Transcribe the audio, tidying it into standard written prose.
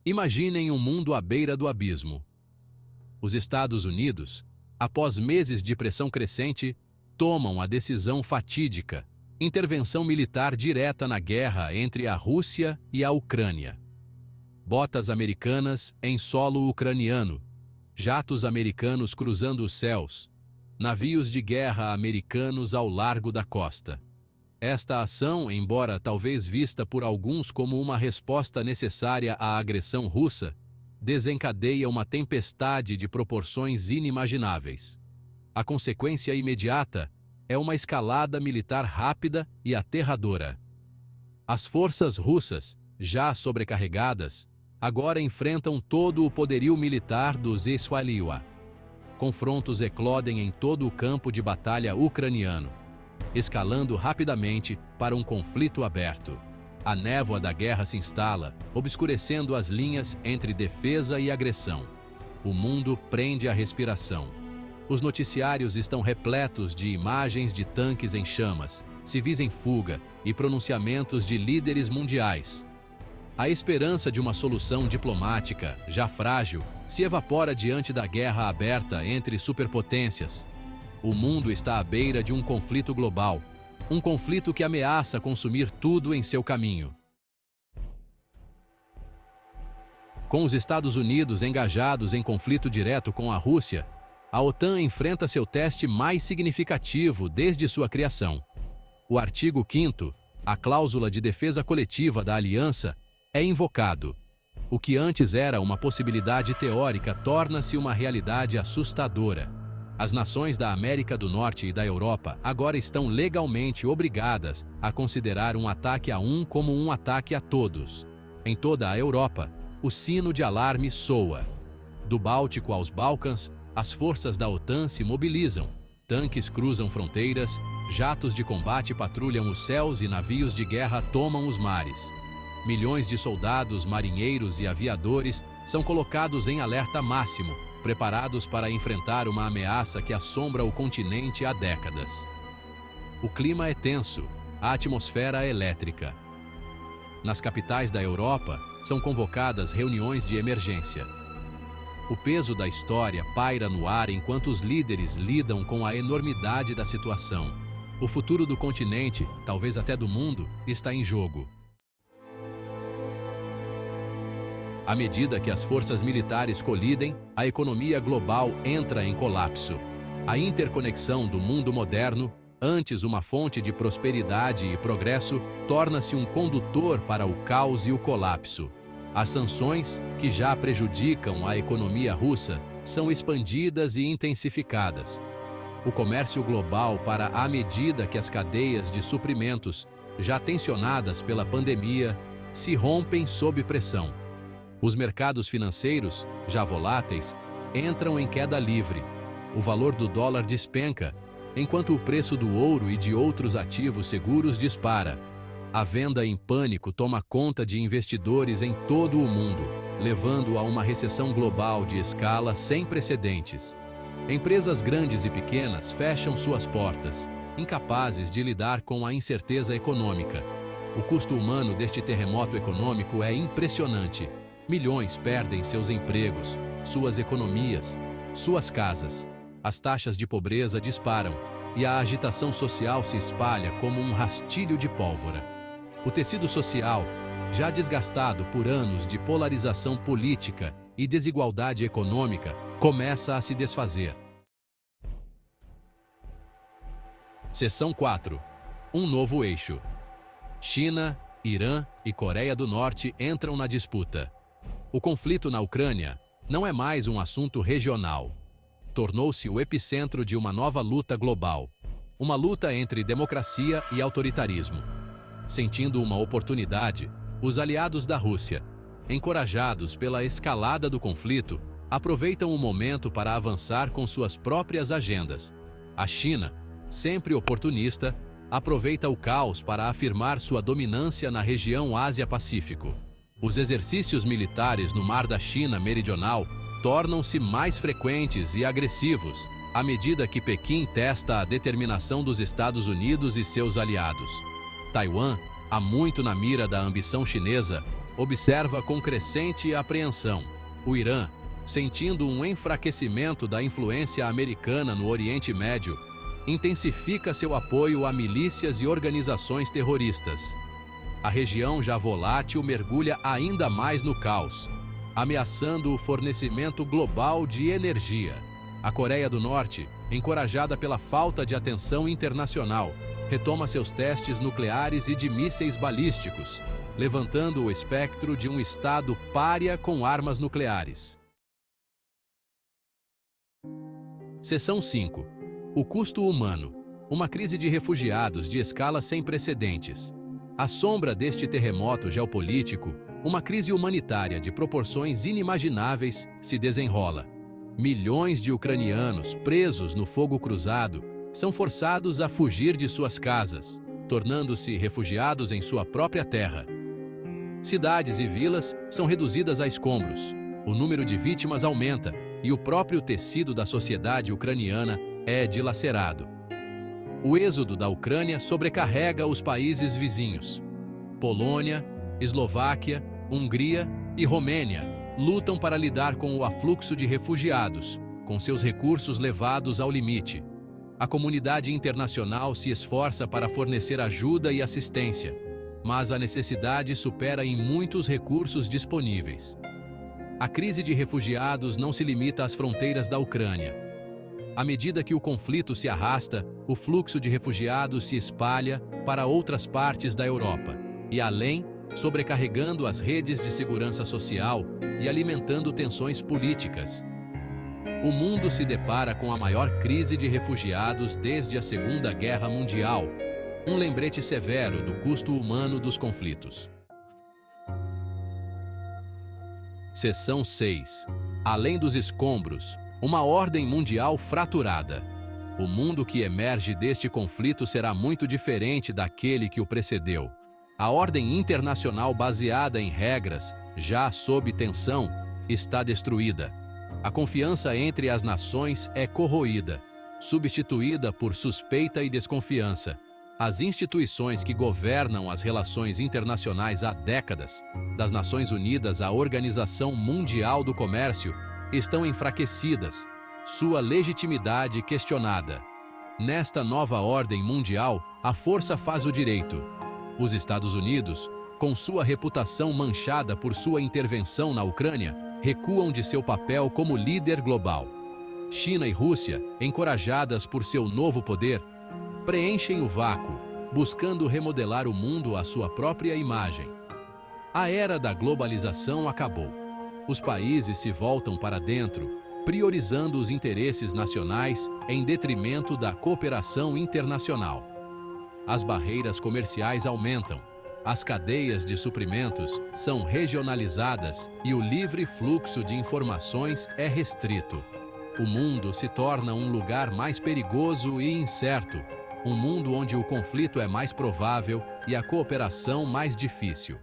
Imaginem um mundo à beira do abismo. Os Estados Unidos, após meses de pressão crescente, tomam a decisão fatídica: intervenção militar direta na guerra entre a Rússia e a Ucrânia. Botas americanas em solo ucraniano, jatos americanos cruzando os céus, navios de guerra americanos ao largo da costa. Esta ação, embora talvez vista por alguns como uma resposta necessária à agressão russa, desencadeia uma tempestade de proporções inimagináveis. A consequência imediata é uma escalada militar rápida e aterradora. As forças russas, já sobrecarregadas, agora enfrentam todo o poderio militar dos Eswaliwa. Confrontos eclodem em todo o campo de batalha ucraniano, escalando rapidamente para um conflito aberto. A névoa da guerra se instala, obscurecendo as linhas entre defesa e agressão. O mundo prende a respiração. Os noticiários estão repletos de imagens de tanques em chamas, civis em fuga e pronunciamentos de líderes mundiais. A esperança de uma solução diplomática, já frágil, se evapora diante da guerra aberta entre superpotências. O mundo está à beira de um conflito global, um conflito que ameaça consumir tudo em seu caminho. Com os Estados Unidos engajados em conflito direto com a Rússia, a OTAN enfrenta seu teste mais significativo desde sua criação. O artigo 5º, a cláusula de defesa coletiva da aliança, é invocado. O que antes era uma possibilidade teórica torna-se uma realidade assustadora. As nações da América do Norte e da Europa agora estão legalmente obrigadas a considerar um ataque a um como um ataque a todos. Em toda a Europa, o sino de alarme soa. Do Báltico aos Balcãs, as forças da OTAN se mobilizam. Tanques cruzam fronteiras, jatos de combate patrulham os céus e navios de guerra tomam os mares. Milhões de soldados, marinheiros e aviadores são colocados em alerta máximo, preparados para enfrentar uma ameaça que assombra o continente há décadas. O clima é tenso, a atmosfera é elétrica. Nas capitais da Europa, são convocadas reuniões de emergência. O peso da história paira no ar enquanto os líderes lidam com a enormidade da situação. O futuro do continente, talvez até do mundo, está em jogo. À medida que as forças militares colidem, a economia global entra em colapso. A interconexão do mundo moderno, antes uma fonte de prosperidade e progresso, torna-se um condutor para o caos e o colapso. As sanções, que já prejudicam a economia russa, são expandidas e intensificadas. O comércio global para à medida que as cadeias de suprimentos, já tensionadas pela pandemia, se rompem sob pressão. Os mercados financeiros, já voláteis, entram em queda livre. O valor do dólar despenca, enquanto o preço do ouro e de outros ativos seguros dispara. A venda em pânico toma conta de investidores em todo o mundo, levando a uma recessão global de escala sem precedentes. Empresas grandes e pequenas fecham suas portas, incapazes de lidar com a incerteza econômica. O custo humano deste terremoto econômico é impressionante. Milhões perdem seus empregos, suas economias, suas casas. As taxas de pobreza disparam e a agitação social se espalha como um rastilho de pólvora. O tecido social, já desgastado por anos de polarização política e desigualdade econômica, começa a se desfazer. Seção 4. Um novo eixo. China, Irã e Coreia do Norte entram na disputa. O conflito na Ucrânia não é mais um assunto regional. Tornou-se o epicentro de uma nova luta global. Uma luta entre democracia e autoritarismo. Sentindo uma oportunidade, os aliados da Rússia, encorajados pela escalada do conflito, aproveitam o momento para avançar com suas próprias agendas. A China, sempre oportunista, aproveita o caos para afirmar sua dominância na região Ásia-Pacífico. Os exercícios militares no Mar da China Meridional tornam-se mais frequentes e agressivos à medida que Pequim testa a determinação dos Estados Unidos e seus aliados. Taiwan, há muito na mira da ambição chinesa, observa com crescente apreensão. O Irã, sentindo um enfraquecimento da influência americana no Oriente Médio, intensifica seu apoio a milícias e organizações terroristas. A região já volátil mergulha ainda mais no caos, ameaçando o fornecimento global de energia. A Coreia do Norte, encorajada pela falta de atenção internacional, retoma seus testes nucleares e de mísseis balísticos, levantando o espectro de um Estado pária com armas nucleares. Seção 5. O custo humano. Uma crise de refugiados de escala sem precedentes. À sombra deste terremoto geopolítico, uma crise humanitária de proporções inimagináveis se desenrola. Milhões de ucranianos presos no fogo cruzado são forçados a fugir de suas casas, tornando-se refugiados em sua própria terra. Cidades e vilas são reduzidas a escombros, o número de vítimas aumenta e o próprio tecido da sociedade ucraniana é dilacerado. O êxodo da Ucrânia sobrecarrega os países vizinhos. Polônia, Eslováquia, Hungria e Romênia lutam para lidar com o afluxo de refugiados, com seus recursos levados ao limite. A comunidade internacional se esforça para fornecer ajuda e assistência, mas a necessidade supera em muitos recursos disponíveis. A crise de refugiados não se limita às fronteiras da Ucrânia. À medida que o conflito se arrasta, o fluxo de refugiados se espalha para outras partes da Europa e além, sobrecarregando as redes de segurança social e alimentando tensões políticas. O mundo se depara com a maior crise de refugiados desde a Segunda Guerra Mundial, um lembrete severo do custo humano dos conflitos. Seção 6. Além dos escombros, uma ordem mundial fraturada. O mundo que emerge deste conflito será muito diferente daquele que o precedeu. A ordem internacional baseada em regras, já sob tensão, está destruída. A confiança entre as nações é corroída, substituída por suspeita e desconfiança. As instituições que governam as relações internacionais há décadas, das Nações Unidas à Organização Mundial do Comércio, estão enfraquecidas, sua legitimidade questionada. Nesta nova ordem mundial, a força faz o direito. Os Estados Unidos, com sua reputação manchada por sua intervenção na Ucrânia, recuam de seu papel como líder global. China e Rússia, encorajadas por seu novo poder, preenchem o vácuo, buscando remodelar o mundo à sua própria imagem. A era da globalização acabou. Os países se voltam para dentro, priorizando os interesses nacionais em detrimento da cooperação internacional. As barreiras comerciais aumentam, as cadeias de suprimentos são regionalizadas e o livre fluxo de informações é restrito. O mundo se torna um lugar mais perigoso e incerto, um mundo onde o conflito é mais provável e a cooperação mais difícil.